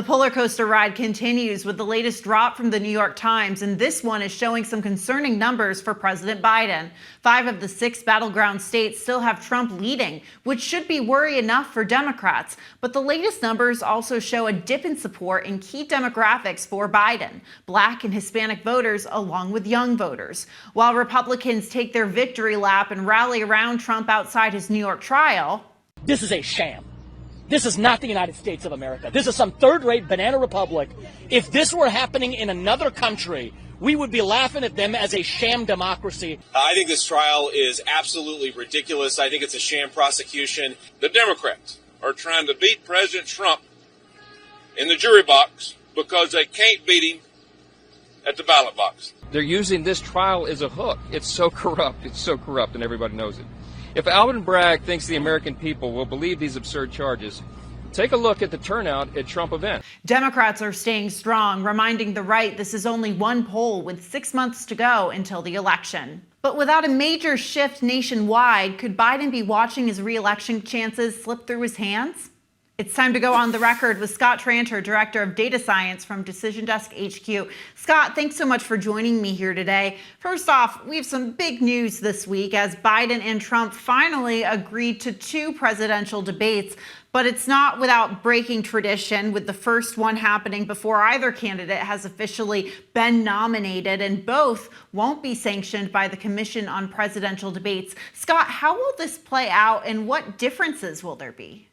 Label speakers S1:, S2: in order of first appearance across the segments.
S1: The roller coaster ride continues with the latest drop from the New York Times, and this one is showing some concerning numbers for President Biden. 5 of the 6 battleground states still have Trump leading, which should be worry enough for Democrats. But the latest numbers also show a dip in support in key demographics for Biden, Black and Hispanic voters along with young voters. While Republicans take their victory lap and rally around Trump outside his New York trial.
S2: This is a sham. This is not the United States of America. This is some third-rate banana republic. If this were happening in another country, we would be laughing at them as a sham democracy.
S3: I think this trial is absolutely ridiculous. I think it's a sham prosecution.
S4: The Democrats are trying to beat President Trump in the jury box because they can't beat him at the ballot box.
S5: They're using this trial as a hook. It's so corrupt. It's so corrupt, and everybody knows it. If Alvin Bragg thinks the American people will believe these absurd charges, take a look at the turnout at Trump events.
S1: Democrats are staying strong, reminding the right this is only one poll with 6 months to go until the election. But without a major shift nationwide, could Biden be watching his re-election chances slip through his hands? It's time to go on the record with Scott Tranter, Director of Data Science from Decision Desk HQ. Scott, thanks so much for joining me here today. First off, we have some big news this week as Biden and Trump finally agreed to 2 presidential debates. But it's not without breaking tradition, with the first one happening before either candidate has officially been nominated, and both won't be sanctioned by the Commission on Presidential Debates. Scott, how will this play out, and what differences will there be?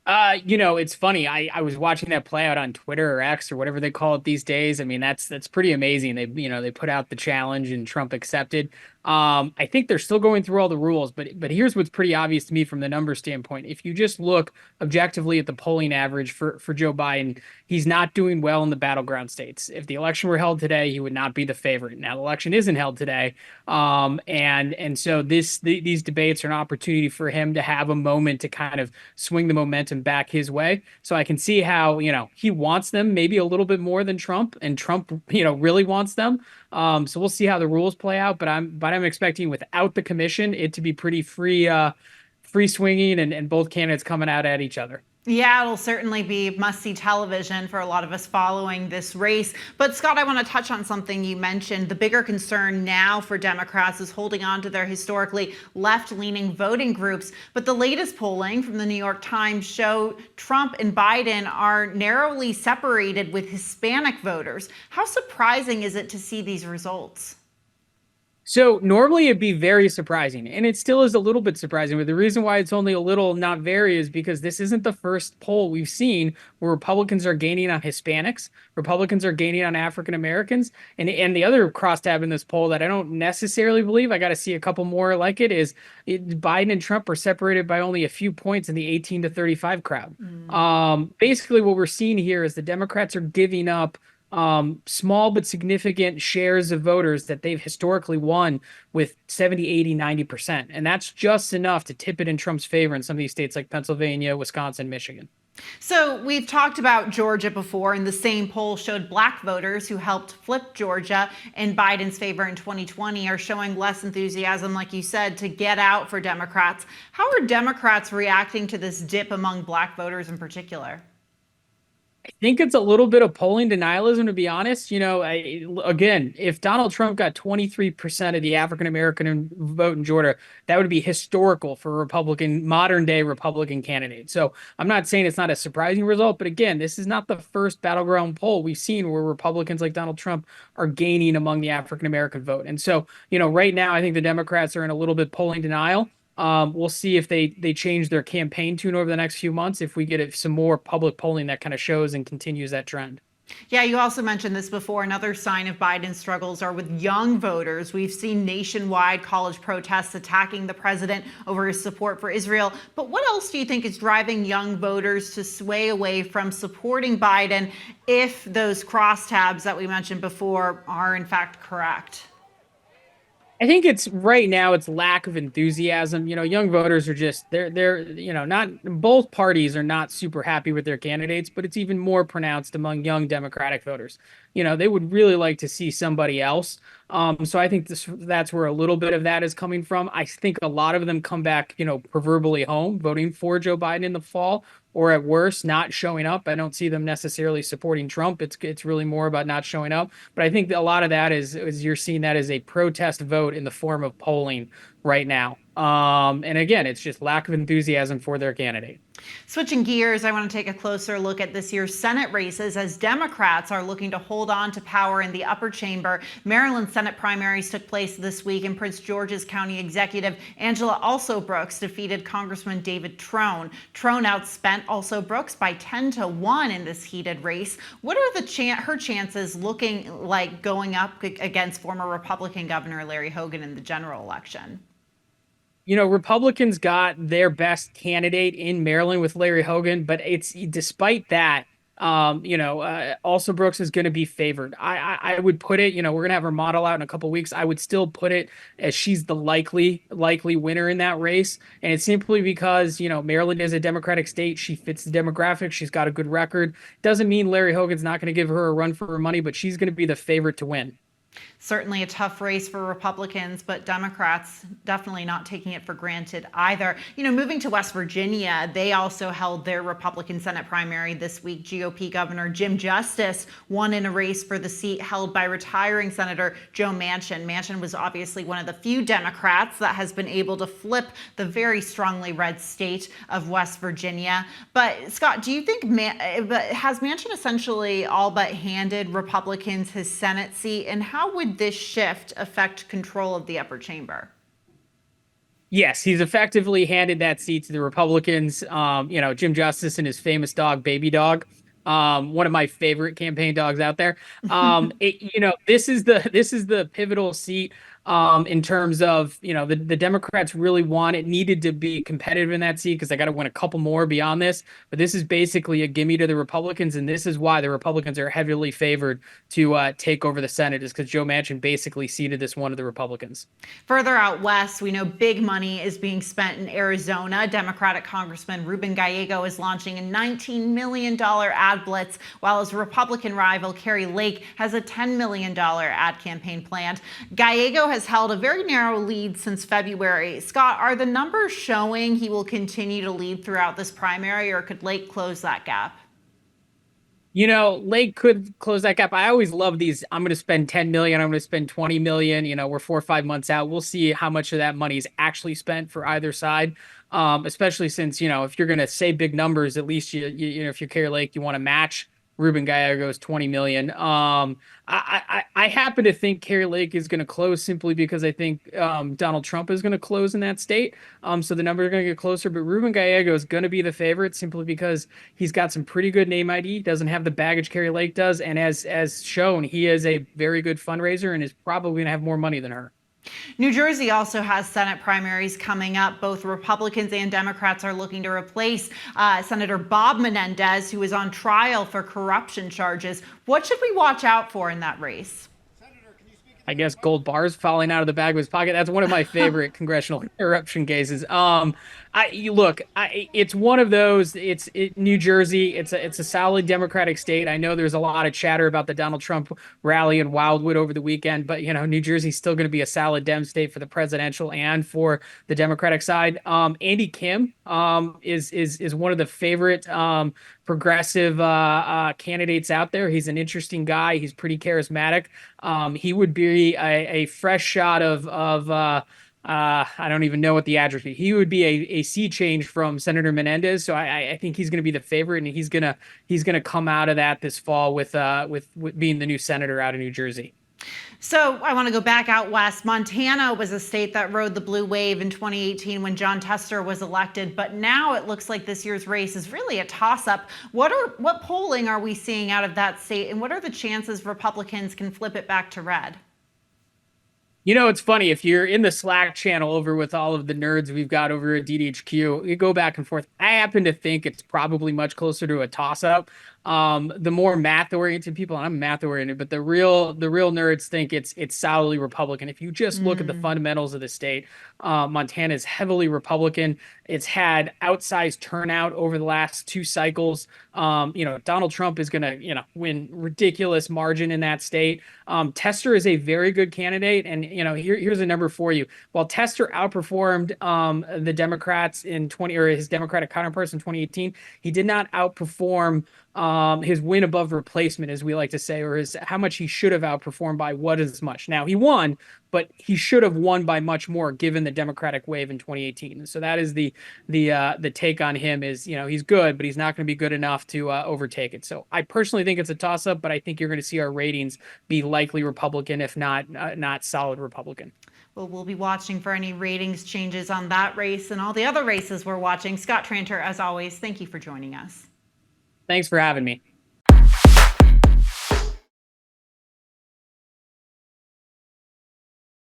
S6: It's funny. I was watching that play out on Twitter or X or whatever they call it these days. I mean, that's pretty amazing. They put out the challenge and Trump accepted. I think they're still going through all the rules, but here's what's pretty obvious to me from the number standpoint. If you just look objectively at the polling average for Joe Biden, he's not doing well in the battleground states. If the election were held today, he would not be the favorite. Now the election isn't held today. And so these debates are an opportunity for him to have a moment to kind of swing the momentum back his way. So I can see how, he wants them maybe a little bit more than Trump, and Trump, really wants them. So we'll see how the rules play out, but I'm expecting without the commission it to be pretty free swinging and both candidates coming out at each other.
S1: Yeah, it'll certainly be must-see television for a lot of us following this race. But Scott, I want to touch on something you mentioned. The bigger concern now for Democrats is holding on to their historically left-leaning voting groups. But the latest polling from the New York Times show Trump and Biden are narrowly separated with Hispanic voters. How surprising is it to see these results?
S6: So normally it'd be very surprising, and it still is a little bit surprising, but the reason why it's only a little, not very, is because this isn't the first poll we've seen where Republicans are gaining on Hispanics, Republicans are gaining on African Americans, and the other crosstab in this poll that I don't necessarily believe, I got to see a couple more like it, is Biden and Trump are separated by only a few points in the 18 to 35 crowd. Basically what we're seeing here is the Democrats are giving up small but significant shares of voters that they've historically won with 70, 80, 90%. And that's just enough to tip it in Trump's favor in some of these states like Pennsylvania, Wisconsin, Michigan.
S1: So we've talked about Georgia before, and the same poll showed Black voters who helped flip Georgia in Biden's favor in 2020 are showing less enthusiasm, like you said, to get out for Democrats. How are Democrats reacting to this dip among Black voters in particular?
S6: I think it's a little bit of polling denialism, to be honest. Again, if Donald Trump got 23% of the African-American vote in Georgia, that would be historical for a modern-day Republican candidate. So I'm not saying it's not a surprising result, but again, this is not the first battleground poll we've seen where Republicans like Donald Trump are gaining among the African-American vote. And so, right now, I think the Democrats are in a little bit polling denial. We'll see if they change their campaign tune over the next few months, if we get some more public polling that kind of shows and continues that trend.
S1: Yeah, you also mentioned this before. Another sign of Biden's struggles are with young voters. We've seen nationwide college protests attacking the president over his support for Israel. But what else do you think is driving young voters to sway away from supporting Biden if those crosstabs that we mentioned before are in fact correct?
S6: I think it's right now it's lack of enthusiasm. Young voters are just they're not, both parties are not super happy with their candidates, but it's even more pronounced among young Democratic voters. They would really like to see somebody else. So I think that's where a little bit of that is coming from. I think a lot of them come back, proverbially home, voting for Joe Biden in the fall, or at worst, not showing up. I don't see them necessarily supporting Trump. It's really more about not showing up. But I think a lot of that is you're seeing that as a protest vote in the form of polling right now. And again, it's just lack of enthusiasm for their candidate.
S1: Switching gears, I want to take a closer look at this year's Senate races as Democrats are looking to hold on to power in the upper chamber. Maryland Senate primaries took place this week, and Prince George's County Executive Angela Also Brooks defeated Congressman David Trone. Trone outspent Also Brooks by 10-1 in this heated race. What are her chances looking like going up against former Republican Governor Larry Hogan in the general election?
S6: Republicans got their best candidate in Maryland with Larry Hogan, but it's despite that, also Brooks is going to be favored. I would put it, we're going to have her model out in a couple weeks. I would still put it as she's the likely winner in that race. And it's simply because, Maryland is a Democratic state. She fits the demographics. She's got a good record. Doesn't mean Larry Hogan's not going to give her a run for her money, but she's going to be the favorite to win.
S1: Certainly a tough race for Republicans, but Democrats definitely not taking it for granted either. Moving to West Virginia, they also held their Republican Senate primary this week. GOP Governor Jim Justice won in a race for the seat held by retiring Senator Joe Manchin. Manchin was obviously one of the few Democrats that has been able to flip the very strongly red state of West Virginia. But Scott, do you think has Manchin essentially all but handed Republicans his Senate seat, and how would this shift affect control of the upper chamber?
S6: Yes, he's effectively handed that seat to the Republicans. Jim Justice and his famous dog, Baby Dog, one of my favorite campaign dogs out there. This is the pivotal seat in terms of, the Democrats really needed to be competitive in that seat because they got to win a couple more beyond this. But this is basically a gimme to the Republicans, and this is why the Republicans are heavily favored to take over the Senate, is because Joe Manchin basically ceded this one to the Republicans.
S1: Further out west, we know big money is being spent in Arizona. Democratic Congressman Ruben Gallego is launching a $19 million ad blitz, while his Republican rival Kari Lake has a $10 million ad campaign planned. Gallego has held a very narrow lead since February. Scott, are the numbers showing he will continue to lead throughout this primary, or could Lake close that gap?
S6: Lake could close that gap. I always love these. I'm going to spend 10 million. I'm going to spend 20 million. We're 4 or 5 months out. We'll see how much of that money is actually spent for either side. Especially since, if you're going to say big numbers, at least if you're Kari Lake, you want to match Ruben Gallego's 20 million. I happen to think Kari Lake is going to close simply because I think Donald Trump is going to close in that state. So the numbers are going to get closer. But Ruben Gallego is going to be the favorite simply because he's got some pretty good name ID. Doesn't have the baggage Kari Lake does, and as shown, he is a very good fundraiser and is probably going to have more money than her.
S1: New Jersey also has Senate primaries coming up. Both Republicans and Democrats are looking to replace Senator Bob Menendez, who is on trial for corruption charges. What should we watch out for in that race?
S6: I guess gold bars falling out of the bag of his pocket. That's one of my favorite congressional corruption cases. It's one of those. New Jersey. It's a solid Democratic state. I know there's a lot of chatter about the Donald Trump rally in Wildwood over the weekend, but New Jersey's still going to be a solid Dem state for the presidential and for the Democratic side. Andy Kim is one of the favorite progressive candidates out there. He's an interesting guy. He's pretty charismatic. He would be a fresh shot of I don't even know what the address would be. He would be a sea change from Senator Menendez. So I think he's going to be the favorite, and he's gonna come out of that this fall with being the new senator out of New Jersey.
S1: So I want to go back out west. Montana was a state that rode the blue wave in 2018 when Jon Tester was elected, but now it looks like this year's race is really a toss-up. What polling are we seeing out of that state, and what are the chances Republicans can flip it back to red?
S6: It's funny, if you're in the Slack channel over with all of the nerds we've got over at DDHQ, you go back and forth. I happen to think it's probably much closer to a toss-up. The more math oriented people, and I'm math oriented, but the real nerds think it's solidly Republican. If you just look at the fundamentals of the state, Montana is heavily Republican. It's had outsized turnout over the last 2 cycles. Donald Trump is going to, win ridiculous margin in that state. Tester is a very good candidate. And, here's a number for you. While Tester outperformed the Democrats or his Democratic counterparts in 2018, he did not outperform his win above replacement, as we like to say, or how much he should have outperformed by what as much. Now, he won, but he should have won by much more given the Democratic wave in 2018. And so that is the take on him is, he's good, but he's not going to be good enough to overtake it. So I personally think it's a toss up, but I think you're going to see our ratings be likely Republican, if not solid Republican.
S1: Well, we'll be watching for any ratings changes on that race and all the other races we're watching. Scott Tranter, as always, thank you for joining us.
S6: Thanks for having me.